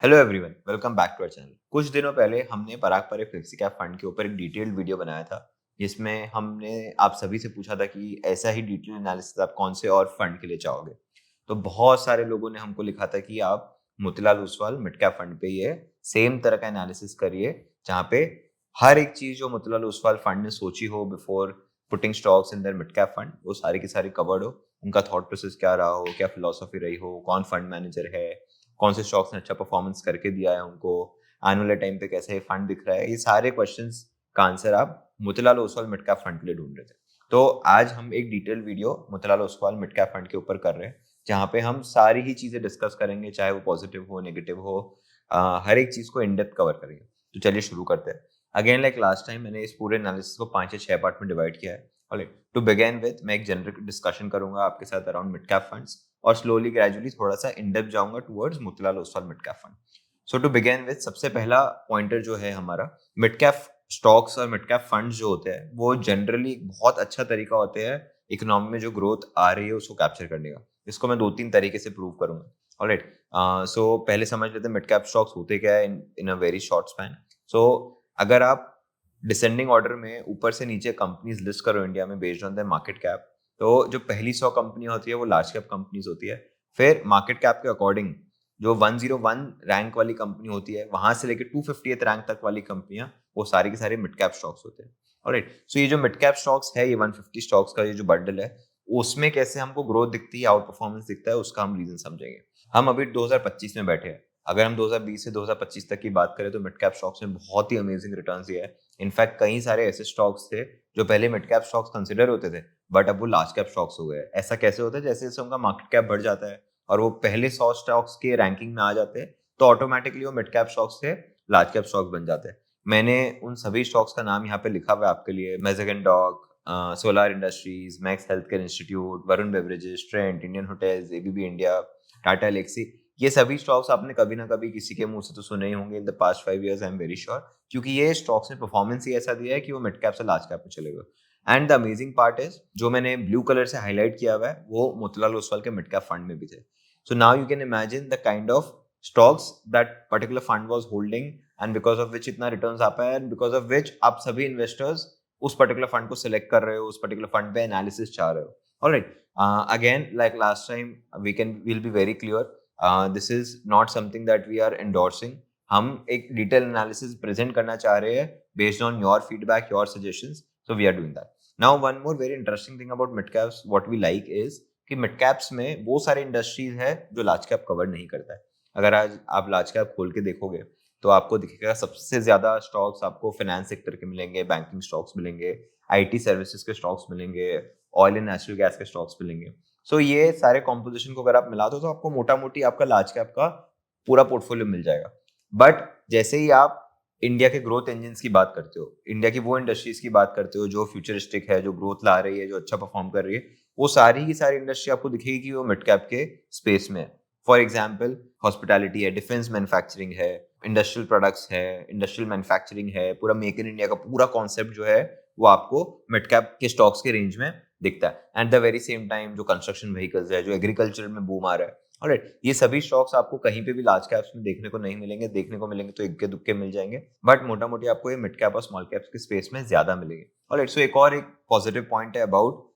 Hello everyone, welcome back to our channel. कुछ दिनों पहले हमने पराग पर एक फ्लेक्सी कैप फंड के ऊपर एक डिटेल्ड वीडियो बनाया था, जिसमें हमने आप सभी से पूछा था कि ऐसा ही डिटेल एनालिसिस आप कौन से और फंड के लिए चाहोगे। तो बहुत सारे लोगों ने हमको लिखा था कि आप Motilal Oswal mid cap fund पे ये सेम तरह का एनालिसिस करिए, जहाँ पे हर एक चीज जो मोतीलाल ओसवाल फंड ने सोची हो before putting stocks in their mid cap fund, वो सारी की सारी कवर्ड हो। उनका थॉट प्रोसेस क्या रहा हो, क्या फिलोसफी रही हो, कौन फंड मैनेजर है, कौन से स्टॉक्स ने अच्छा परफॉर्मेंस करके दिया है उनको, आने वाले टाइम पे कैसे ये फंड दिख रहा है, ये सारे क्वेश्चंस का आंसर आप Motilal Oswal mid cap fund के लिए ढूंढ रहे थे। तो आज हम एक detail video Motilal Oswal mid cap fund के ऊपर कर रहे हैं, जहाँ पे हम सारी ही चीजें डिस्कस करेंगे, चाहे वो पॉजिटिव हो नेगेटिव हो, हर एक चीज को इन डेप्थ कवर करेंगे। तो चलिए शुरू करते हैं। अगेन लाइक लास्ट टाइम मैंने इस पूरे एनालिसिस को 5 या 6 पार्ट में डिवाइड किया है। ऑलराइट, टू बिगिन विद मैं एक जनरल डिस्कशन करूंगा आपके साथ अराउंड मिड कैप फंड्स, और स्लोली ग्रेजुअली थोड़ा सा इन डेप्थ जाऊंगा towards Motilal Oswal mid cap fund. So to begin with सबसे पहला पॉइंटर जो है हमारा, मिड कैप स्टॉक्स और मिड कैप फंड्स जो होते हैं वो जनरली बहुत अच्छा तरीका होते हैं इकोनॉमी में जो ग्रोथ आ रही है उसको कैप्चर करने का। इसको मैं 2-3 तरीके से प्रूव करूंगा। ऑलराइट, सो पहले समझ लेते हैं मिड कैप स्टॉक्स होते क्या है इन अ वेरी शॉर्ट स्पैन। सो अगर आप डिसेंडिंग ऑर्डर में ऊपर से नीचे कंपनीज लिस्ट करो इंडिया में based on the market cap, तो जो पहली 100 कंपनियां होती है वो लार्ज कैप कंपनीज होती है। फिर मार्केट कैप के अकॉर्डिंग जो 101 रैंक वाली कंपनी होती है, वहां से लेकर 250th रैंक तक वाली कंपनियां, वो सारी के सारे मिड कैप स्टॉक्स होते हैं। ऑलराइट, सो ये जो मिड कैप स्टॉक्स है, ये 150 स्टॉक्स का ये जो बंडल है, उसमें कैसे हमको ग्रोथ दिखती है, आउट परफॉर्मेंस दिखता है, उसका हम रीजन समझेंगे। हम अभी 2025 में बैठे हैं। अगर हम 2020 से 2025 तक की बात करें तो मिड कैप स्टॉक्स में बहुत ही अमेजिंग रिटर्न्स दिया है। इनफैक्ट कई सारे ऐसे स्टॉक्स थे जो पहले मिड कैप स्टॉक्स कंसिडर होते थे, बट अब वो लार्ज कैप स्टॉक्स हो गए। ऐसा कैसे होता है? जैसे जैसे उनका मार्केट कैप बढ़ जाता है और वो पहले 100 स्टॉक्स के रैंकिंग में आ जाते हैं, तो ऑटोमेटिकली वो मिड कैप स्टॉक्स से लार्ज कैप स्टॉक्स बन जाते हैं। मैंने उन सभी स्टॉक्स का नाम यहाँ पे लिखा हुआ है आपके लिए: Mazagon dock, Solar Industries, Max Health Care Institute, Varun Beverages, Trent, Indian Hotels, ABB India, Tata Elxsi. ये सभी स्टॉक्स आपने कभी ना कभी किसी के मुंह से तो सुने ही होंगे in the past 5 years, I am very sure, क्योंकि ये स्टॉक्स ने परफॉर्मेंस ही ऐसा दिया है कि वो मिड कैप से लार्ज कैप में चले गए। And the amazing part is, जो मैंने ब्लू कलर से हाईलाइट किया हुआ है वो मोतीलाल ओसवाल के मिड कैप फंड में भी थे। So now you can imagine the kind of stocks that particular fund was holding, and because of which इतना रिटर्न्स आ पाया, एंड बिकॉज ऑफ विच आप सभी इन्वेस्टर्स उस पर्टिकुलर फंड को सिलेक्ट कर रहे हो, उस पर्टिकुलर फंड पे एनालिसिस चाह रहे हो। Alright, again like last time we'll be very clear, this is not something that we are endorsing. हम एक डिटेल एनालिसिस प्रेजेंट करना चाह रहे हैं based on your feedback, your suggestions, so we are doing that. Now one more very interesting thing about mid caps, what we like is कि mid caps में वो सारे इंडस्ट्रीज है जो लार्ज कैप कवर नहीं करता है। अगर आज आप लार्ज कैप खोल के देखोगे तो आपको दिखेगा सबसे ज्यादा स्टॉक्स आपको फाइनेंस सेक्टर के मिलेंगे, बैंकिंग स्टॉक्स मिलेंगे, आईटी सर्विसेज के स्टॉक्स मिलेंगे, ऑयल एंड नेचुरल गैस के स्टॉक्स मिलेंगे। सो ये सारे कॉम्पोजिशन को अगर आप मिला दो तो आपको मोटा मोटी आपका लार्ज कैप का पूरा पोर्टफोलियो मिल जाएगा। बट जैसे ही आप इंडिया के ग्रोथ इंजन की बात करते हो, इंडिया की वो इंडस्ट्रीज की बात करते हो जो फ्यूचरिस्टिक है, जो ग्रोथ ला रही है, जो अच्छा परफॉर्म कर रही है, वो सारी की सारी इंडस्ट्री आपको दिखेगी कि वो मिड कैप के स्पेस में है। फॉर एग्जाम्पल, हॉस्पिटैलिटी है, डिफेंस मैन्युफैक्चरिंग है, इंडस्ट्रियल प्रोडक्ट्स है, इंडस्ट्रियल मैन्युफैक्चरिंग है, पूरा मेक इन इंडिया का पूरा कॉन्सेप्ट जो है वो आपको मिड कैप के स्टॉक्स के रेंज में दिखता है। Eight the very same time जो कंस्ट्रक्शन व्हीकल्स है, जो एग्रीकल्चर में बूम आ रहा है, ऑलराइट, ये सभी स्टॉक्स आपको कहीं पे भी लार्ज कैप्स में देखने को नहीं मिलेंगे। देखने को मिलेंगे तो इक्के दुक्के मिल जाएंगे, बट मोटा मोटी आपको ये मिड कैप और स्मॉल कैप्स के स्पेस में ज्यादा मिलेंगे। ऑलराइट, सो एक पॉजिटिव पॉइंट है about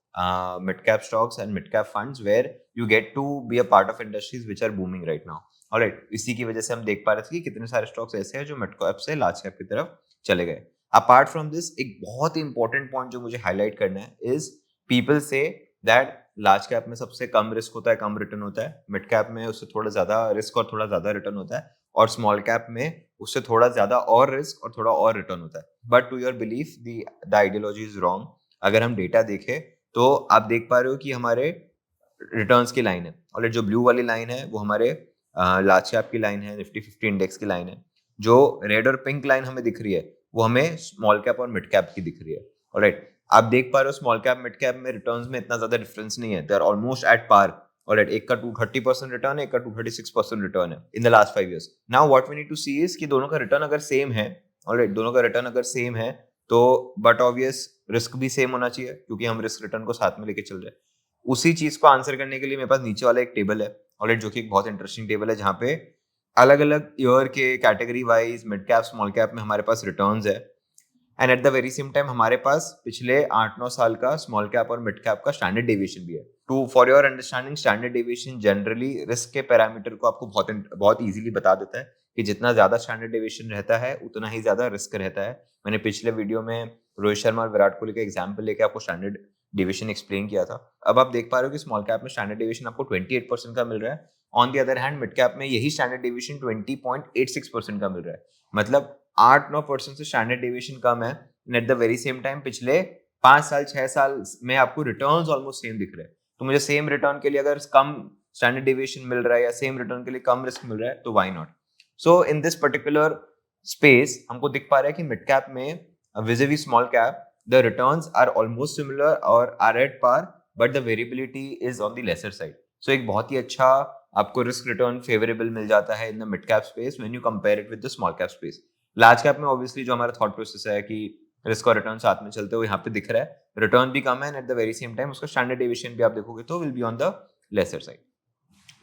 mid cap stocks and mid cap funds, where you get to be a part of industries which are booming right now. Alright, इसी की वजह से हम देख पा रहे थे कि कितने सारे स्टॉक्स ऐसे हैं जो मिड कैप से लार्ज कैप की तरफ चले गए। अपार्ट फ्रॉम दिस, एक बहुत ही इंपॉर्टेंट पॉइंट जो मुझे हाईलाइट करना है is, people say that large cap में सबसे कम रिस्क होता है, कम रिटर्न होता है, मिड कैप में उससे थोड़ा ज्यादा रिस्क और थोड़ा ज्यादा रिटर्न होता है, और स्मॉल कैप में उससे थोड़ा ज्यादा और रिस्क और थोड़ा और रिटर्न होता है। But to your belief the ideology is wrong. अगर हम डेटा देखें तो आप देख पा रहे हो कि हमारे रिटर्न्स की लाइन है, और जो ब्लू वाली लाइन है वो हमारे लार्ज कैप की लाइन है, निफ्टी 50 इंडेक्स की लाइन है। जो रेड और पिंक लाइन हमें दिख रही है वो हमें स्मॉल कैप और मिड कैप की दिख रही है। ऑलराइट, आप देख पा रहे हो स्मॉल कैप मिड कैप में रिटर्न्स में इतना ज्यादा डिफरेंस नहीं है, they are almost at par. Alright, एक का 230% रिटर्न है, एक का 236% रिटर्न है in the last 5 years। Now what we need to see is कि दोनों का रिटर्न अगर सेम है, ऑलराइट, दोनों का रिटर्न अगर सेम है, तो बट ऑब्वियस रिस्क भी सेम होना चाहिए, क्योंकि हम रिस्क रिटर्न को साथ में लेके चल रहे हैं। उसी चीज को आंसर करने के लिए मेरे पास नीचे वाला एक टेबल है, ऑलराइट, जो कि एक बहुत इंटरेस्टिंग टेबल है, जहाँ पे अलग अलग ईयर के category wise mid cap small cap में हमारे पास रिटर्न्स है, and at the very same time हमारे पास पिछले 8-9 साल का स्मॉल कैप और मिड कैप का स्टैंडर्ड डेविएशन भी है। To for your understanding, standard deviation generally risk के पैरामीटर को आपको बहुत इजीली बता देता है कि जितना ज्यादा स्टैंडर्ड डेविएशन रहता है उतना ही ज्यादा रिस्क रहता है। मैंने पिछले वीडियो में रोहित शर्मा और विराट कोहली का एग्जाम्पल लेके आपको स्टैंडर्ड डेविएशन एक्सप्लेन किया था। अब आप देख पा रहे हो कि स्मॉल कैप में स्टैंडर्ड डेविएशन आपको 28% का मिल रहा है, on the other hand mid cap में यही स्टैंडर्ड डेविएशन 20.86% का मिल रहा है। मतलब 8-9% से स्टैंडर्ड डेविएशन कम है, eight the very same time पिछले 5 साल 6 साल में आपको रिटर्न्स ऑलमोस्ट सेम दिख रहे हैं। तो मुझे सेम रिटर्न के लिए अगर कम स्टैंडर्ड डेविएशन मिल रहा है या सेम रिटर्न के लिए कम रिस्क मिल रहा है तो why not. So in this particular space हमको दिख पा रहा है कि मिड कैप में vis a vis small cap the returns are almost similar और are at par, but the variability is on the lesser side. So एक बहुत ही अच्छा आपको रिस्क रिटर्न फेवरेबल मिल जाता है in the mid cap space when you compare it with the small cap space. Large cap में obviously जो हमारा thought process है कि रिस्क और रिटर्न साथ में चलते हुए यहाँ पे दिख रहा है, रिटर्न भी कम है and at the very same time उसका स्टैंडर्ड डेविएशन भी आप देखोगे तो will be on the lesser side.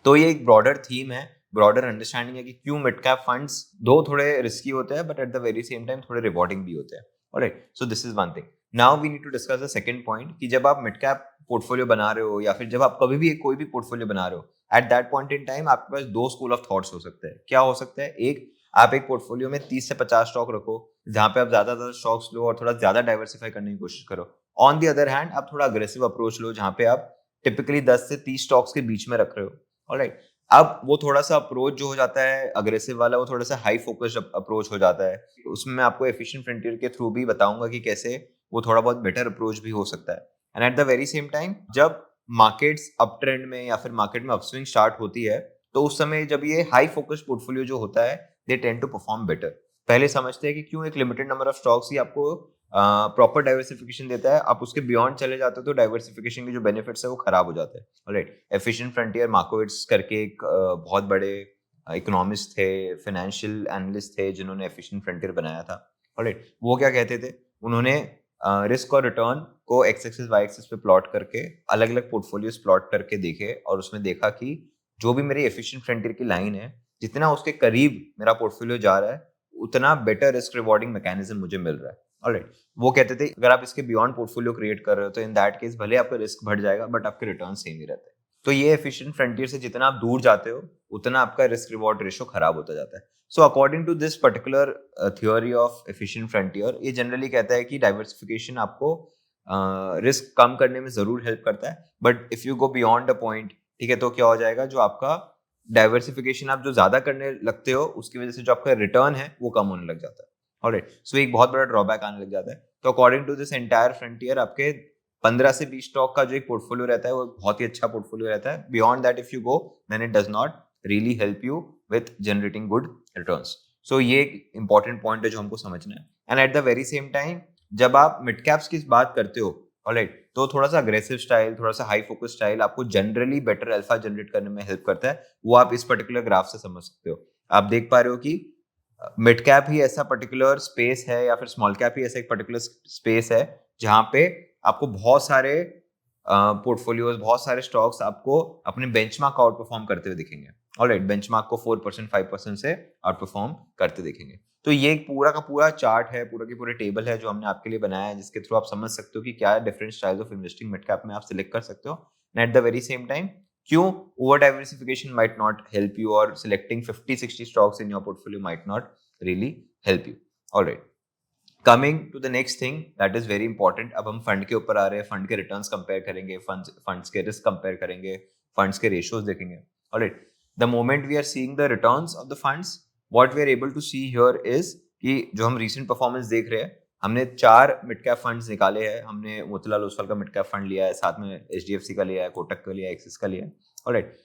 तो ये एक ब्रॉडर थीम है, ब्रॉडर अंडरस्टैंडिंग है कि क्यों मिड कैप फंड्स दो थोड़े रिस्की होते हैं but at the very same time थोड़े रिवॉर्डिंग भी होते हैं। Alright, so this is one thing. Now we need to discuss the second point कि जब आप मिड कैप पोर्टफोलियो बना रहे हो या फिर जब आप कभी भी कोई भी पोर्टफोलियो बना रहे हो, at that point in time आपके पास दो स्कूल ऑफ थॉट्स हो सकते हैं। क्या हो सकता है? एक, आप एक पोर्टफोलियो में 30 से 50 स्टॉक रखो जहां पे आप ज्यादा स्टॉक्स लो और थोड़ा ज्यादा डाइवर्सिफाई करने की कोशिश करो। ऑन द अदर हैंड आप थोड़ा अग्रेसिव अप्रोच लो जहां पे आप टिपिकली 10 से 30 स्टॉक्स के बीच में रख रहे हो। ऑलराइट, अब वो थोड़ा सा अप्रोच जो हो जाता है अग्रेसिव वाला, वो थोड़ा सा हाई फोकस्ड अप्रोच हो जाता है। उसमें मैं आपको एफिशिएंट फ्रंटियर के थ्रू भी बताऊंगा कि कैसे वो थोड़ा बहुत बेटर अप्रोच भी हो सकता है। And at the very same time जब मार्केट्स अप ट्रेंड में या फिर मार्केट में अपस्विंग स्टार्ट होती है तो उस समय जब ये हाई फोकस पोर्टफोलियो जो होता है they tend to perform better. पहले समझते हैं कि क्यों एक लिमिटेड नंबर ऑफ स्टॉक्स ही आपको प्रॉपर डाइवर्सिफिकेशन देता है। आप उसके बियॉन्ड चले जाते हो तो डाइवर्सिफिकेशन के जो बेनिफिट्स है वो खराब हो जाते हैं। ऑलराइट, एफिशिएंट फ्रंटियर मार्कोविट्स करके एक बहुत बड़े इकोनॉमिस्ट थे, फाइनेंशियल एनालिस्ट थे जिन्होंने एफिशिएंट फ्रंटियर बनाया था। ऑलराइट, वो क्या कहते थे? उन्होंने रिस्क और रिटर्न को एक्स एक्सिस वाई एक्सिस पे प्लॉट करके अलग अलग पोर्टफोलियोज प्लॉट करके देखे और उसमें देखा कि जो भी मेरी एफिशिएंट फ्रंटियर की लाइन है, जितना उसके करीब मेरा पोर्टफोलियो जा रहा है उतना बेटर रिस्क रिवॉर्डिंग मैकेनिज्म मुझे मिल रहा है। ऑलराइट, वो कहते थे अगर आप इसके बियॉन्ड पोर्टफोलियो क्रिएट कर रहे हो तो इन दैट केस भले आपका रिस्क बढ़ जाएगा बट आपके रिटर्न सेम ही रहते हैं। तो ये एफिशिएंट फ्रंटियर से जितना आप दूर जाते हो उतना आपका रिस्क रिवॉर्ड रेशियो खराब होता जाता है। So according to this particular theory of efficient frontier, ये जनरली कहता है कि डाइवर्सिफिकेशन आपको रिस्क कम करने में जरूर हेल्प करता है, but if you go beyond a point, ठीक है, तो क्या हो जाएगा, जो आपका डाइवर्सिफिकेशन आप जो ज्यादा करने लगते हो उसकी वजह से जो आपका रिटर्न है वो कम होने लग जाता है। ऑलराइट, सो एक बहुत बड़ा ड्रॉबैक आने लग जाता है। तो according to this entire frontier आपके 15 से 20 स्टॉक का जो एक पोर्टफोलियो रहता है वो बहुत ही अच्छा पोर्टफोलियो रहता है। Beyond that if you go then it does not really help you with generating good returns. So ये एक इंपॉर्टेंट पॉइंट है जो हमको समझना है। And at the very same time जब आप मिड कैप्स की बात करते हो, ऑलराइट, तो थोड़ा सा अग्रेसिव स्टाइल, थोड़ा सा हाई फोकस स्टाइल आपको जनरली बेटर अल्फा जनरेट करने में हेल्प करता है। वो आप इस पर्टिकुलर ग्राफ से समझ सकते हो। आप देख पा रहे हो कि मिड कैप ही ऐसा पर्टिकुलर स्पेस है या फिर स्मॉल कैप ही ऐसा एक पर्टिकुलर स्पेस है जहां पे आपको बहुत सारे पोर्टफोलियोज, बहुत सारे स्टॉक्स आपको अपने बेंचमार्क आउट परफॉर्म करते हुए दिखेंगे। ऑलराइट, बेंचमार्क को 4% 5% से आउट परफॉर्म करते दिखेंगे। तो ये एक पूरा का पूरा चार्ट है, पूरा की पूरे टेबल है जो हमने आपके लिए बनाया है, जिसके थ्रू आप समझ सकते हो कि क्या different styles of investing mid cap में आप सिलेक्ट कर सकते हो। At the very same time क्यों over diversification might not help you और selecting 50-60 stocks in your portfolio might not really help you. All right, coming to the next thing that is very important. अब हम fund के ऊपर आ रहे हैं, fund के returns compare करेंगे, funds के रिस्क कंपेयर करेंगे, फंड्स के रेशियोज देखेंगे। All right, the moment we are seeing the returns of the funds, what we are able to see here is कि जो हम recent performance देख रहे हैं, हमने 4 मिड कैप फंड्स निकाले हैं। हमने मोतीलाल ओसवाल का मिड कैप फंड लिया है, साथ में HDFC का लिया है, कोटक का लिया है, एक्सिस का लिया है। Alright,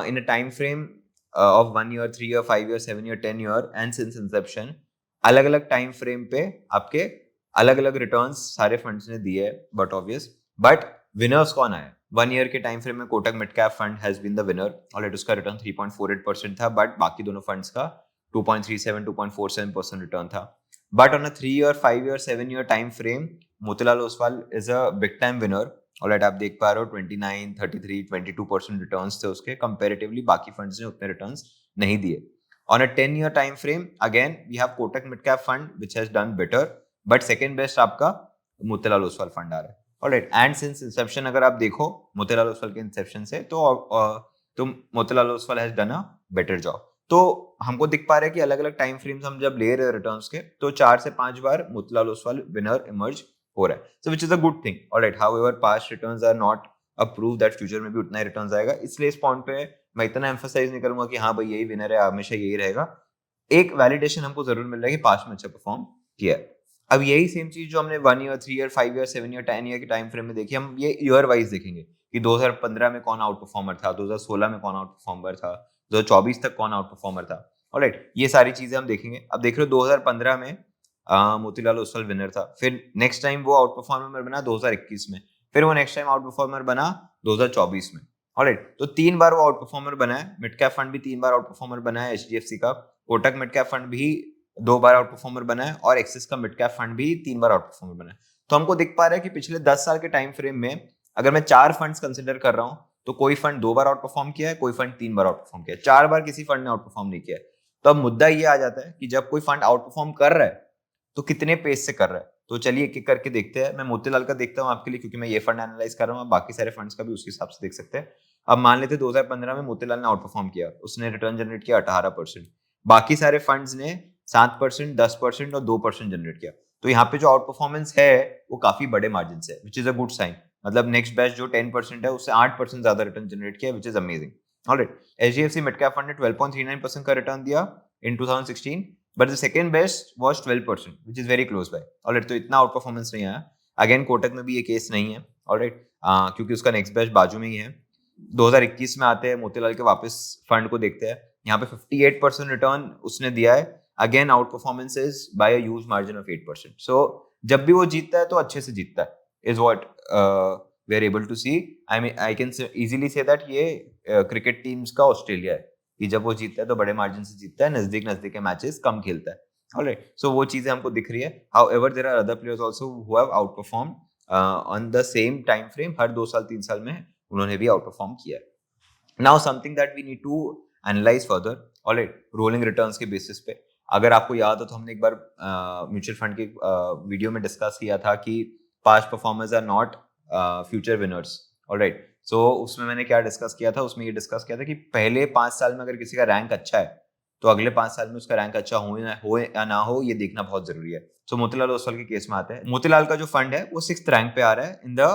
in a time frame of 1 year, 3 year, 5 year, 7 year, 10 year and since inception, अलग अलग टाइम फ्रेम पे आपके अलग अलग रिटर्न्स सारे फंड्स ने दिए है, बट ऑब्वियस, बट विनर्स कौन आए? 1 ईयर के टाइम फ्रेम में Kotak mid cap fund has been the winner. Already उसका रिटर्न 3.48% था, बट बाकी दोनों फंड्स का 2.37 2.47% रिटर्न था। But on a 3 year, 5 year, 7 year time frame, Motilal Oswal is a big time winner. Alright, आप देख पा रहे हो 29, 33, 22% रिटर्न्स थे उसके। कंपैरेटिवली बाकी फंड्स ने उतने रिटर्न्स नहीं दिए। On a 10-year time frame, again we have Kotak Mid Cap Fund which has done better, but second best आपका मोतीलाल ओसवाल फंड आ रहा है. ऑलराइट, एंड सिंस इंसेप्शन अगर आप देखो मोतीलाल ओसवाल के इंसेप्शन से, तो Motilal Oswal has done a better job. तो हमको दिख पा रहा है कि अलग अलग टाइम फ्रेम्स हम जब ले रहे हैं रिटर्न्स के, तो 4 से 5 बार मोतीलाल ओसवाल विनर इमर्ज हो रहा है. So which is a good thing. Alright, however past returns are not a proof that future में भी उतना ही रिटर्न्स आएगा. इसलिए इस पॉइंट पे मैं इतना एम्फसाइज नहीं करूंगा कि हाँ भाई यही विनर है, हमेशा यही रहेगा. एक वैलिडेशन हमको जरूर मिल रहा है कि पास्ट में अच्छा परफॉर्म किया है. अब यही सेम चीज जो हमने 1 year, 3 year, 5 year, 7 year, 10 year के टाइम फ्रेम में देखी, हम ये ईयर वाइज देखेंगे कि 2015 में कौन आउट परफॉर्मर था, 2016 में कौन आउट परफॉर्मर था, 2024 तक कौन आउट परफॉर्मर था. ऑलराइट, ये सारी चीजें हम देखेंगे. अब देख रहे हो 2015 में मोतीलाल ओसवाल विनर था, फिर नेक्स्ट टाइम वो आउट परफॉर्मर बना 2021 में, फिर वो नेक्स्ट टाइम आउट परफॉर्मर बना 2024 में. ऑलराइट, तो 3 बार वो आउट परफॉर्मर बना है. मिड कैप फंड भी 3 बार आउट परफॉर्मर बना है एचडीएफसी का. कोटक मिड कैप फंड भी 2 बार आउट परफॉर्मर बना है, और एक्सिस का मिड कैप फंड भी 3 बार आउट परफॉर्मर बना है. तो हमको दिख पा रहा है कि पिछले 10 साल के टाइम फ्रेम में अगर मैं 4 फंड्स कंसिडर कर रहा हूं, तो कोई फंड 2 बार आउट परफॉर्म किया है, कोई फंड 3 बार आउट परफॉर्म किया है, 4 बार किसी फंड ने आउट परफॉर्म नहीं किया है. तो अब मुद्दा ये आ जाता है कि जब कोई फंड आउट परफॉर्म कर रहा है तो कितने पेस से कर रहा है. तो चलिए एक एक करके देखते हैं. मैं मोतीलाल का देखता हूँ आपके लिए, क्योंकि मैं ये फंड एनालाइज कर रहा हूँ. बाकी सारे फंड्स का भी उसी हिसाब से देख सकते हैं. अब मान लेते 2015 में मोतीलाल ने आउट परफॉर्म किया, उसने रिटर्न जनरेट किया 18%. बाकी सारे फंड्स ने 7%, 10% और 2% जनरेट किया. तो यहाँ पे जो आउट परफॉर्मेंस है वो काफी बड़े मार्जिन से है, which is a good sign. मतलब नेक्स्ट बैच जो 10% है उससे 8% ज्यादा रिटर्न जनरेट किया, which is amazing. Alright, HDFC mid cap fund ने 12.39% का रिटर्न दिया in 2016, but the second best was 12%, which is very close by. Alright, तो इतना आउट परफॉर्मेंस नहीं आया. अगेन कोटक में भी ये केस नहीं है. ऑलराइट, क्योंकि उसका नेक्स्ट बेस्ट बाजू में ही है. 2021 में आते हैं, मोतीलाल के वापस फंड को देखते हैं. यहाँ पे 58% रिटर्न उसने दिया है. Again out performance is by a huge margin of 8%. सो जब भी वो जीतता है तो अच्छे से जीतता है, is what we are able to see. I mean I can easily say that ये क्रिकेट टीम्स का ऑस्ट्रेलिया है कि जब वो जीतता है तो बड़े मार्जिन से जीतता है, नजदीक नजदीक के मैचेस कम खेलता है. ऑलराइट, सो वो चीजें हमको दिख रही है. However there are other players also who have outperformed on the same time frame. हर 2 साल 3 साल में उन्होंने भी आउटपरफॉर्म किया है. Now something that we need to analyse further. Alright, rolling returns के बेसिस पे अगर आपको याद हो तो हमने एक बार म्यूचुअल फंड के वीडियो में डिस्कस किया था कि past performers are not future winners. Alright, so उसमें मैंने क्या डिस्कस किया था, उसमें ये डिस्कस किया था कि पहले 5 साल में अगर किसी का रैंक अच्छा है तो अगले 5 साल में उसका रैंक अच्छा हो या ना हो, ये देखना बहुत जरूरी है. सो मोतीलाल ओसवाल के केस में आते हैं. मोतीलाल का जो फंड है वो 6th रैंक पे आ रहा है in the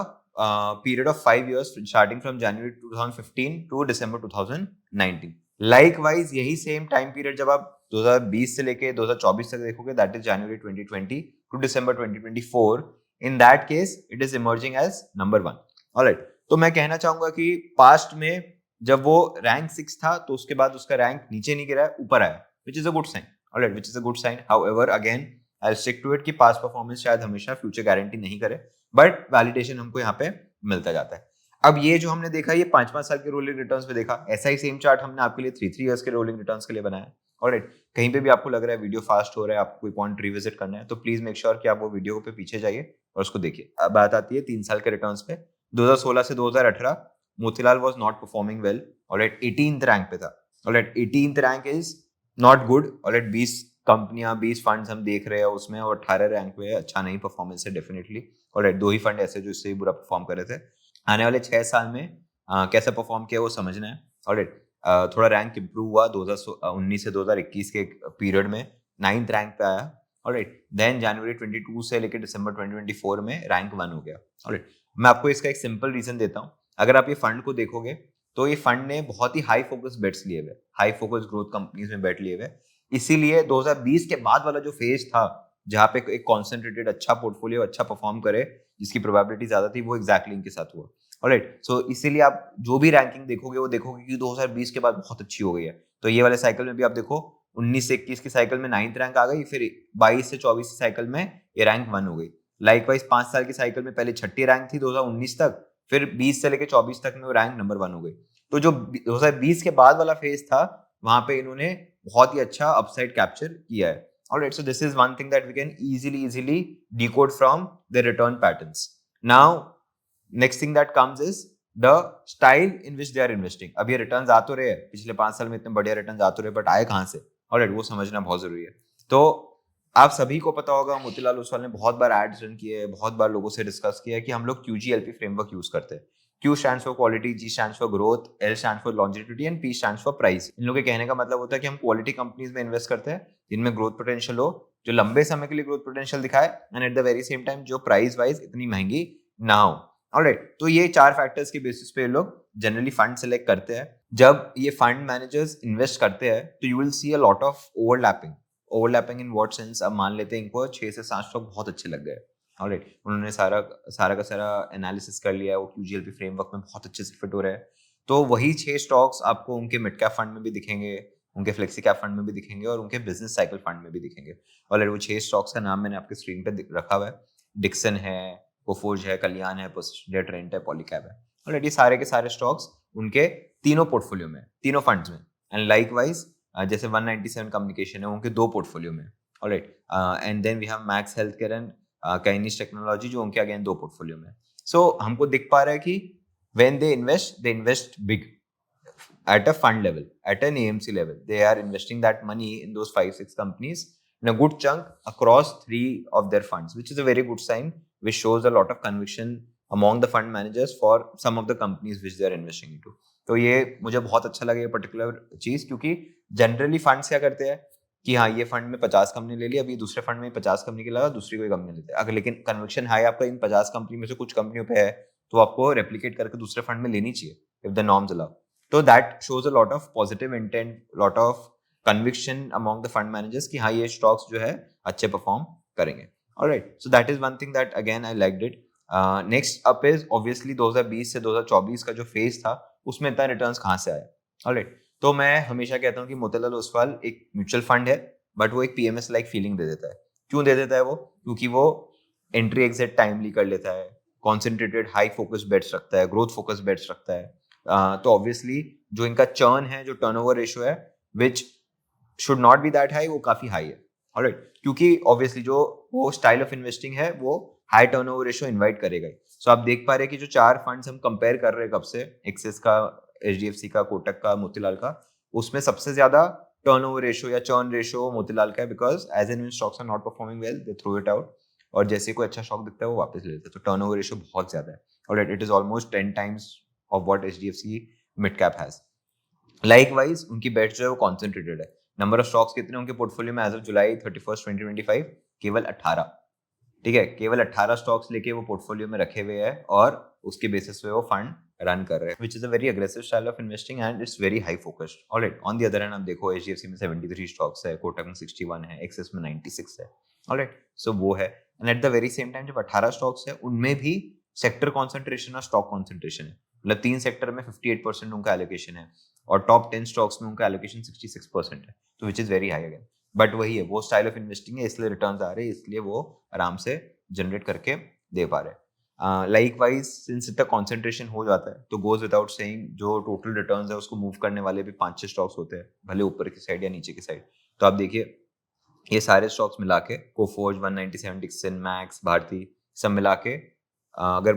period of 5 years starting from January 2015 to December 2019. Likewise यही सेम टाइम पीरियड जब आप 2020 से लेके 2024 तक देखोगे, that is January 2020 to December 2024. In that case it is emerging as number 1. Alright, तो मैं कहना चाहूंगा कि पास्ट में जब वो रैंक 6 था तो उसके बाद उसका रैंक नीचे नहीं गिरा है, ऊपर आया, which is a good sign. Alright, which is a good sign. However again I stick to it कि पास्ट परफॉर्मेंस शायद हमेशा फ्यूचर गारंटी नहीं करे, बट वैलिडेशन हमको यहाँ पे मिलता जाता है. अब ये जो हमने देखा, ये 5-5 साल के रोलिंग रिटर्न्स पे देखा. ऐसा ही सेम चार्ट हमने आपके लिए 3-3 इयर्स के रोलिंग रिटर्न्स के लिए बनाया. ऑलराइट, कहीं पे भी आपको लग रहा है वीडियो फास्ट हो रहा है, आपको कोई पॉइंट रिविजिट करना है, तो प्लीज मेक श्योर कि आप वो वीडियो पे पीछे जाइए और उसको देखिए. अब बात आती है 3 साल के रिटर्न्स पे. 2016 से 2018 Motilal was not performing well. Alright, 18th rank पे था. Alright, 18th rank is not good. Alright, 20 कंपनियां, 20 फंड्स हम देख रहे हैं उसमें, और 18 रैंक पे अच्छा नहीं परफॉर्मेंस है डेफिनेटली. ऑलराइट, 2 ही फंड ऐसे जो इससे बुरा परफॉर्म कर रहे थे. आने वाले 6 साल में कैसा परफॉर्म किया वो समझना है. ऑलराइट, थोड़ा रैंक इंप्रूव हुआ 2019 से 2021 के पीरियड में 9th रैंक पे आया. ऑलराइट, देन जनवरी 22 से लेकर दिसंबर 2024 में रैंक 1 हो गया. ऑलराइट, मैं आपको इसका एक सिंपल रीजन देता हूँ. अगर आप ये फंड को देखोगे तो ये फंड ने बहुत ही हाई फोकस बेट्स लिए हुए, हाई फोकस ग्रोथ कंपनीज में बेट लिए हुए. इसीलिए 2020 के बाद वाला जो फेज था जहाँ पे एक कॉन्सेंट्रेटेड अच्छा पोर्टफोलियो अच्छा परफॉर्म करे, जिसकी प्रोबेबिलिटी ज्यादा थी, वो एग्जैक्टली इनके साथ हुआ. ऑलराइट, सो इसीलिए आप जो भी रैंकिंग देखोगे वो देखोगे कि 2020 के बाद बहुत अच्छी हो गई है. तो ये वाले साइकिल में भी आप देखो 19 से 21 की साइकिल में 9th रैंक आ गई, फिर 22 से 24 की साइकिल में ये रैंक 1 हो गई. लाइकवाइज 5 साल की साइकिल में पहले 6ठी रैंक थी 2019 तक, फिर 20 से लेकर 24 तक में वो रैंक नंबर 1 हो गई. तो जो 2020 के बाद वाला फेज था वहां पे इन्होंने बहुत ही अच्छा अपसाइड कैप्चर किया है. Alright, so this is one thing that we can easily decode from the return patterns. Now, next thing that comes is the style in which they are investing. अब ये रिटर्न्स आ तो रहे हैं, पिछले 5 साल में इतने बढ़िया रिटर्न्स आ तो रहे, बट आए कहाँ से? ऑलराइट, वो समझना बहुत जरूरी है। तो आप सभी को पता होगा, मोतीलाल ओसवाल ने बहुत बार एड्स रन किए हैं, बहुत बार लोगों से डिस्कस किया है कि हम लोग QGLP फ्रेमवर्क यूज करते हैं। Q stands for quality, G stands for growth, L stands for longevity and P stands for price. इन लोगों के कहने का मतलब होता है कि हम क्वालिटी कंपनीज में इन्वेस्ट करते हैं जिनमें ग्रोथ पोटेंशियल हो, जो लंबे समय के लिए ग्रोथ पोटेंशियल दिखाए, and at the very same time जो प्राइस वाइज इतनी महंगी ना हो। ऑलराइट, तो ये 4 फैक्टर्स के बेसिस पे लोग जनरली फंड सेलेक्ट करते हैं। जब ये फंड मैनेजर्स इन्वेस्ट करते हैं तो you will see a lot of overlapping in what sense? अब मान लेते हैं इनको 6 से 7 स्टॉक बहुत अच्छे लग गए, ऑलराइट, उन्होंने सारा सारा का सारा एनालिसिस कर लिया है, वो QGLP फ्रेमवर्क में बहुत अच्छे से फिट हो रहा है। तो वही 6 स्टॉक्स आपको उनके मिड कैप फंड में भी दिखेंगे, उनके फ्लेक्सी कैप फंड में भी दिखेंगे और उनके बिजनेस साइकिल फंड में भी दिखेंगे। ऑलराइट, वो 6 स्टॉक्स का नाम मैंने आपके स्क्रीन पे रखा हुआ है। डिक्सन है, कोफोर्ज है, कल्याण है, पोस्टिया, ट्रेंट है, पॉलीकैब है। ऑलराइट, ये सारे के सारे स्टॉक्स उनके तीनों पोर्टफोलियो में, तीनों फंड्स में। एंड लाइकवाइज जैसे 197 कम्युनिकेशन है, उनके 2 पोर्टफोलियो में। Alright, and then we have Max Health Care and Kaynes Technology, जो उनके अगेन 2 पोर्टफोलियो में। सो हमको दिख पा रहा है कि when they invest big at a fund level, at an AMC level. They are investing that money in those 5-6 companies in a good chunk across 3 of their funds, which is a very good sign, which shows a lot of conviction among the fund managers for some of the companies which they are investing into. तो ये मुझे बहुत अच्छा लगा ये particular चीज, क्योंकि generally funds क्या करते हैं कि हाँ ये फंड में 50 कंपनी ले ली, अभी दूसरे फंड में 50 कंपनी के अलावा दूसरी कोई कंपनी लेते हैं। अगर लेकिन कन्विक्शन हाई आपका इन 50 कंपनी में से कुछ कंपनियों पे है, तो आपको रेप्लिकेट करके दूसरे फंड में लेनी चाहिए इफ द नॉर्म्स अलाउ। तो that shows a lot of positive intent, lot of conviction among the fund managers कि हाँ ये स्टॉक्स जो है अच्छे परफॉर्म करेंगे। Alright, so that is one thing that again I liked it. Next up is obviously 2020 से 2024 का जो फेज था, उसमें इतना रिटर्न्स कहाँ से आया? ऑलराइट, तो मैं हमेशा कहता हूँ कि मोतीलाल ओसवाल एक म्यूचुअल फंड है, बट वो एक PMS लाइक फीलिंग दे देता है। क्यों दे देता है वो? क्योंकि वो एंट्री एग्जिट टाइमली कर लेता है, कॉन्सेंट्रेटेड हाई फोकस बेट्स रखता है, ग्रोथ फोकस बेट्स रखता है। तो ऑब्वियसली जो इनका चर्न है, जो टर्नओवर रेशियो है, which should not be that high, वो काफी हाई है। ऑलराइट, क्योंकि ऑब्वियसली जो वो स्टाइल ऑफ इन्वेस्टिंग है वो हाई टर्नओवर रेशियो इनवाइट करेगा। सो आप देख पा रहे हैं कि जो 4 फंड्स हम कंपेयर कर रहे हैं कब से, एक्सिस का, HDFC का, कोटक का, मोतीलाल का, उसमें सबसे ज्यादा टर्नओवर रेशियो या चर्न रेशियो मोतीलाल का है, because as an stocks are not performing well, they throw it out, और जैसे कोई अच्छा स्टॉक दिखता है वो वापस ले लेते हैं। तो टर्नओवर रेशियो बहुत ज्यादा है। Alright, it is almost 10 times of what HDFC mid cap has. Likewise उनकी बेट्स जो है वो कॉन्सेंट्रेटेड है। नंबर ऑफ स्टॉक्स कितने उनके पोर्टफोलियो में एज ऑफ जुलाई 31, 2025? केवल 18। ठीक है, केवल 18 स्टॉक्स लेके वो पोर्टफोलियो में रखे हुए हैं और उसके बेसिस पे वो फंड रन कर रहे हैं, विच is a very aggressive style of investing and it's very high focused. Alright, on the other hand आप देखो HDFC में 73 स्टॉक्स है, कोटक में 61 है, एक्सिस में 96 है। ऑलराइट, सो वो है। And at the very same time जब 18 स्टॉक्स है, उनमें भी सेक्टर कॉन्सेंट्रेशन और स्टॉक कॉन्सेंट्रेशन है। मतलब 3 सेक्टर में 58% उनका एलोकेशन है और टॉप 10 स्टॉक्स में उनका एलोकेशन 66% है, तो which is very high again. But वही है, वो स्टाइल ऑफ इन्वेस्टिंग है, इसलिए रिटर्न्स आ रहे हैं, इसलिए वो आराम से जनरेट करके दे पा रहे हैं। लाइकवाइज सिंस इतना कॉन्सेंट्रेशन हो जाता है, तो गोज विदाउट सेइंग जो टोटल रिटर्न्स है उसको मूव करने वाले भी 5-6 स्टॉक्स होते हैं, भले ऊपर की साइड या नीचे की साइड। तो आप देखिए ये सारे स्टॉक्स मिला के, कोफोर्ज, 197, डिक्सन, मैक्स, भारती, सब मिला के अगर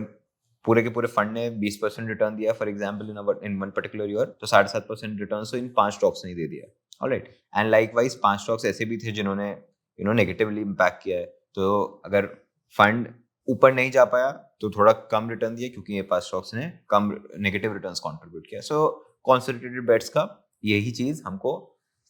पूरे के पूरे फंड ने 20% रिटर्न दिया for example in one particular year, तो 7.5% रिटर्न तो इन 5 स्टॉक्स ने दे दिया। ऑलराइट, एंड लाइकवाइज 5 स्टॉक्स ऐसे भी थे जिन्होंने नेगेटिवली इम्पैक्ट किया है। तो अगर फंड ऊपर नहीं जा पाया तो थोड़ा कम रिटर्न दिया, क्योंकि ये 5 स्टॉक्स ने कम नेगेटिव रिटर्न्स कंट्रीब्यूट किया। सो कॉन्सेंट्रेटेड बेट्स का यही चीज हमको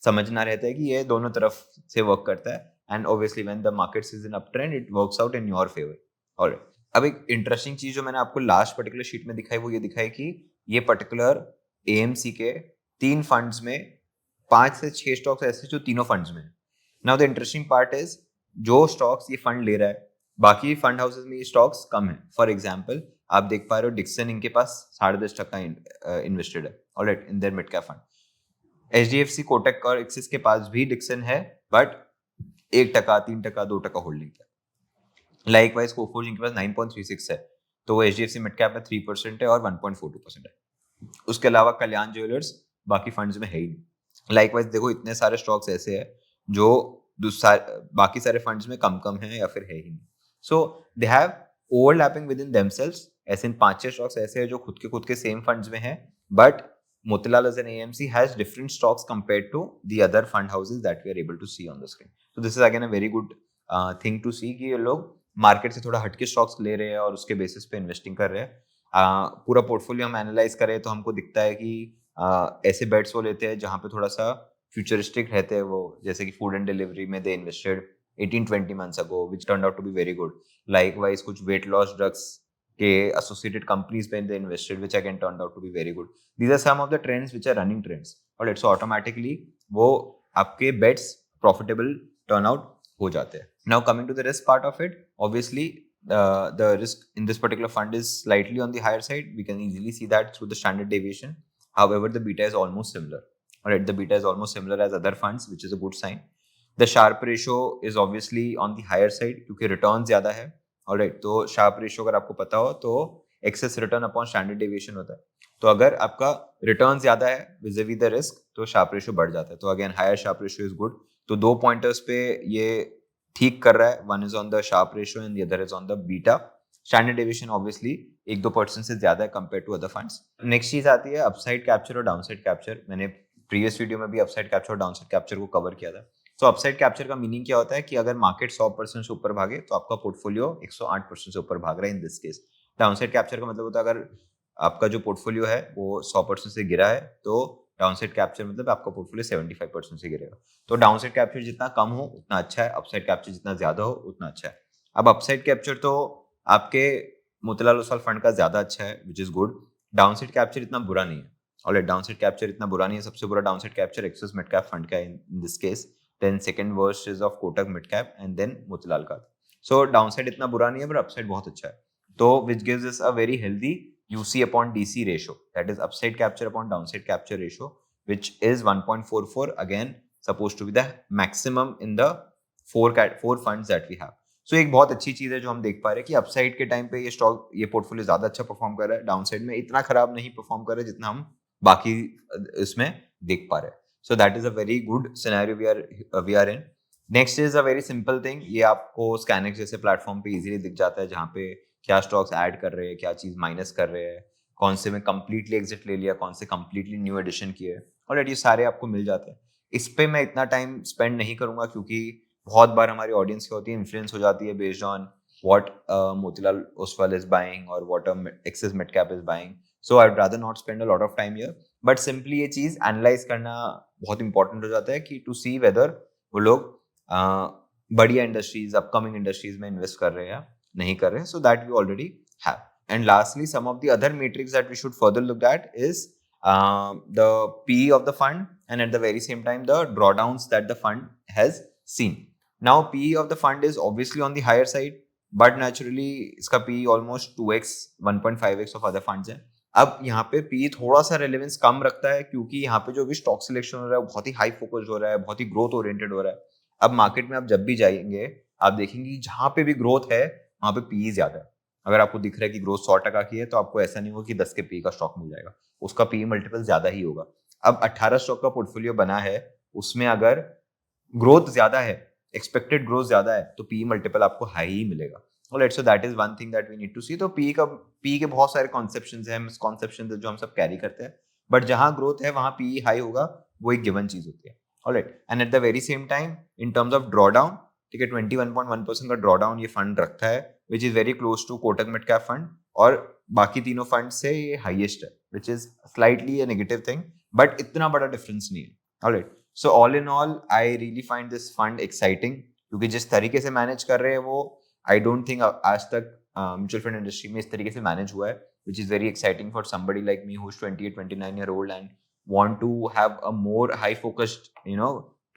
समझना रहता है कि ये दोनों तरफ से वर्क करता है, and obviously when the market is in up trend, it works out in your favour. Alright, अब एक इंटरेस्टिंग चीज जो मैंने आपको लास्ट पर्टिकुलर शीट में दिखाई, वो ये दिखाई कि ये पर्टिकुलर AMC के 3 फंड्स में 5 से 6 स्टॉक्स ऐसे जो तीनों फंड्स में। Now the interesting part is, जो स्टॉक्स ये फंड ले रहा है, बाकी फंड हाउसेस में ये स्टॉक्स कम है। फॉर एग्जाम्पल आप देख पा रहे हो डिक्सन, इनके पास 10.5% इन्वेस्टेड है, alright, in their mid cap fund. HDFC, Kotak और एक्सिस के पास भी डिक्सन है, बट 1%, 3%, 2% होल्डिंग है। लाइकवाइज कोफोर्ज इनके पास 9.36 है, तो वो HDFC मिड कैप में 3% है और 1.42% है। उसके अलावा कल्याण ज्वेलर्स बाकी फंड्स में है ही नहीं। लाइकवाइज देखो इतने सारे स्टॉक्स ऐसे हैं जो बाकी सारे फंड्स में कम है या फिर है ही नहीं। So they have overlapping with in themselves. ऐसे 5-6 स्टॉक्स ऐसे हैं जो खुद के सेम फंड्स में है, but Motilal as an AMC has different stocks compared to the other fund houses that we are able to see on the screen. So this is again a very good thing to see कि ये लोग market से थोड़ा हटके stocks ले रहे हैं और उसके बेसिस पे इन्वेस्टिंग कर रहे हैं. पूरा पोर्टफोलियो हम एनालाइज करें तो हमको दिखता है कि ऐसे बेट्स वो लेते हैं जहाँ पे थोड़ा सा फ्यूचरिस्टिक रहते हैं वो, जैसे कि फूड एंड डिलीवरी में दे invested 18-20 months ago, which turned out to be very good. Likewise, कुछ weight loss drugs के associated companies में they invested, which again turned out to be very good. These are some of the trends which are running trends. Alright, so automatically वो आपके bets profitable turn out हो जाते हैं. Now coming to the risk part of it, obviously the risk in this particular fund is slightly on the higher side. We can easily see that through the standard deviation. However, the beta is almost similar. Alright, the beta is almost similar as other funds, which is a good sign. The Sharpe ratio is obviously on the higher side क्योंकि return ज्यादा है. Alright, तो Sharpe ratio अगर आपको पता हो तो excess return upon standard deviation होता है. तो अगर आपका रिटर्न ज्यादा है विज़-विज़ द रिस्क तो Sharpe ratio बढ़ जाता है. तो again higher Sharpe ratio is good. तो दो पॉइंटर्स पे ये ठीक कर रहा है. One is on the Sharpe ratio and the other is on the beta. Standard deviation obviously 1-2% से ज्यादा है compare to other funds. Next चीज आती है अपसाइड कैप्चर और डाउनसाइड कैप्चर. मैंने प्रीवियस वीडियो में भी अपसाइड कैप्चर और डाउनसाइड कैप्चर को कवर किया था. तो अपसाइड कैप्चर का मीनिंग क्या होता है कि अगर मार्केट 100% से ऊपर भागे तो आपका पोर्टफोलियो 108% से ऊपर भाग रहा है in this case. Downside capture का मतलब होता है अगर आपका जो पोर्टफोलियो है वो 100% से गिरा है तो डाउनसाइड कैप्चर मतलब आपका पोर्टफोलियो 75% से गिरेगा. तो डाउनसाइड कैप्चर जितना कम हो उतना अच्छा है, अपसाइड कैप्चर जितना ज्यादा हो उतना अच्छा है. अब अपसाइड कैप्चर तो आपके मोतीलाल ओसवाल फंड का ज्यादा अच्छा है which is good. Downside capture इतना बुरा नहीं है. ऑलराइट, डाउनसाइड कैप्चर इतना बुरा नहीं है. सबसे बुरा downside capture axis mid cap fund का है in this case. Then second worst is of Kotak Midcap and then Motilal का. So downside इतना बुरा नहीं है but upside बहुत अच्छा है. तो which gives us a very healthy UC upon DC ratio. That is upside capture upon downside capture ratio, which is 1.44. Again, supposed to be the maximum in the four funds that we have. So एक बहुत अच्छी चीज है जो हम देख पा रहे हैं कि अपसाइड के टाइम पे ये स्टॉक ये पोर्टफोलियो ज्यादा अच्छा परफॉर्म कर रहा है. डाउनसाइड में इतना खराब नहीं परफॉर्म कर रहा है जितना हम बाकी इसमें देख पा रहे हैं. So that is a very good scenario we are in. Next is a very simple thing. ये आपको Scanex जैसे प्लेटफॉर्म पे इजीली दिख जाता है जहाँ पे क्या स्टॉक्स ऐड कर रहे हैं, क्या चीज माइनस कर रहे हैं, कौन से में कंप्लीटली एग्जिट ले लिया, कौन से कंप्लीटली न्यू एडिशन किए. और ये सारे आपको मिल जाते हैं. इस पे मैं इतना टाइम स्पेंड नहीं करूंगा क्योंकि बहुत बार हमारी ऑडियंस क्या होती है इन्फ्लुएंस हो जाती है based on what Motilal Oswal is buying और what Axis mid cap is buying. So I would rather not spend a lot of time here. But simply ये चीज एनालाइज करना बहुत इंपॉर्टेंट हो जाता है कि टू सी वेदर वो लोग बढ़िया इंडस्ट्रीज अपकमिंग इंडस्ट्रीज में इन्वेस्ट कर रहे हैं या नहीं कर रहे हैं. So that we already have. And lastly some of the other metrics that we should further look at is the PE of the fund and at the very same time the drawdowns that the fund has seen. Now PE of the fund is obviously on the higher side but naturally इसका PE almost 2x 1.5x of other funds है. अब यहाँ पे PE थोड़ा सा relevance कम रखता है क्योंकि यहाँ पे जो भी स्टॉक सिलेक्शन हो रहा है वो बहुत ही हाई फोकस हो रहा है, बहुत ही ग्रोथ ओरिएंटेड हो रहा है. अब मार्केट में आप जब भी जाएंगे आप देखेंगे जहाँ पे भी ग्रोथ है वहाँ पे PE ज्यादा है. अगर आपको दिख रहा है कि ग्रोथ 100% की है तो आपको ऐसा नहीं होगा कि 10 के PE का स्टॉक मिल जाएगा, उसका PE मल्टीपल ज्यादा ही होगा. अब 18 स्टॉक का पोर्टफोलियो बना है, उसमें अगर ग्रोथ ज्यादा है, एक्सपेक्टेड ग्रोथ ज्यादा है तो PE मल्टीपल आपको हाई ही मिलेगा. Alright, so that is one thing that we need to see. तो PE के बहुत सारे कॉन्सेप्शंस हैं, मिसकॉन्सेप्शंस जो हम सब कैरी करते हैं. बट जहां ग्रोथ है वहां PE हाई होगा, वो एक गिवन चीज होती है. Alright, and at the very same time in terms of drawdown, ठीक है 21.1% का ड्रॉडाउन ये फंड रखता है which is very close to Kotak mid cap fund और बाकी तीनों फंड से ये हाईएस्ट है which is slightly a negative thing but इतना बड़ा डिफरेंस नहीं है. Alright, so all in all I really find this fund exciting क्योंकि जिस तरीके से मैनेज कर रहे हैं वो आई डोंट थिंक आज तक म्यूचुअल फंड इंडस्ट्री में इस तरीके से मैनेज हुआ है, which is very exciting for somebody like me who's 28-29 year old and want to have a more high focused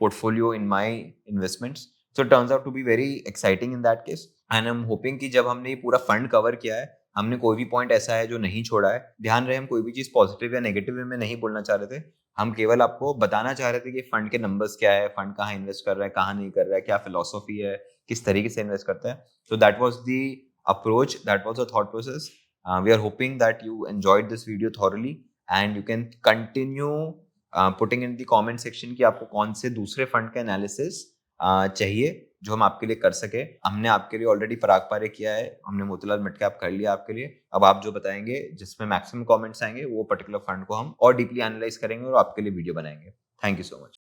portfolio in my investments. So it turns out to be very exciting in that case and I'm hoping कि जब हमने ये पूरा fund cover किया है हमने कोई भी पॉइंट ऐसा है जो नहीं छोड़ा है. ध्यान रहे हम कोई भी चीज पॉजिटिव या नेगेटिव वे में नहीं बोलना चाह रहे थे, हम केवल आपको बताना चाह रहे थे कि फंड के नंबर्स क्या है, फंड कहाँ इन्वेस्ट कर रहा है, कहाँ नहीं कर रहा है, क्या फिलोसॉफी है, किस तरीके से इन्वेस्ट करता है. So that was the approach, that was the thought process. We are hoping that you enjoyed this video thoroughly and you can continue putting in the comment section कि आपको कौन से दूसरे फंड का एनालिसिस चाहिए जो हम आपके लिए कर सके। हमने आपके लिए ऑलरेडी पराग पारे किया है, हमने मोतीलाल मिड कैप कर लिया आपके लिए। अब आप जो बताएंगे जिसमें मैक्सिमम कमेंट्स आएंगे वो पर्टिकुलर फंड को हम और डीपली एनालाइज करेंगे और आपके लिए वीडियो बनाएंगे। Thank you so much.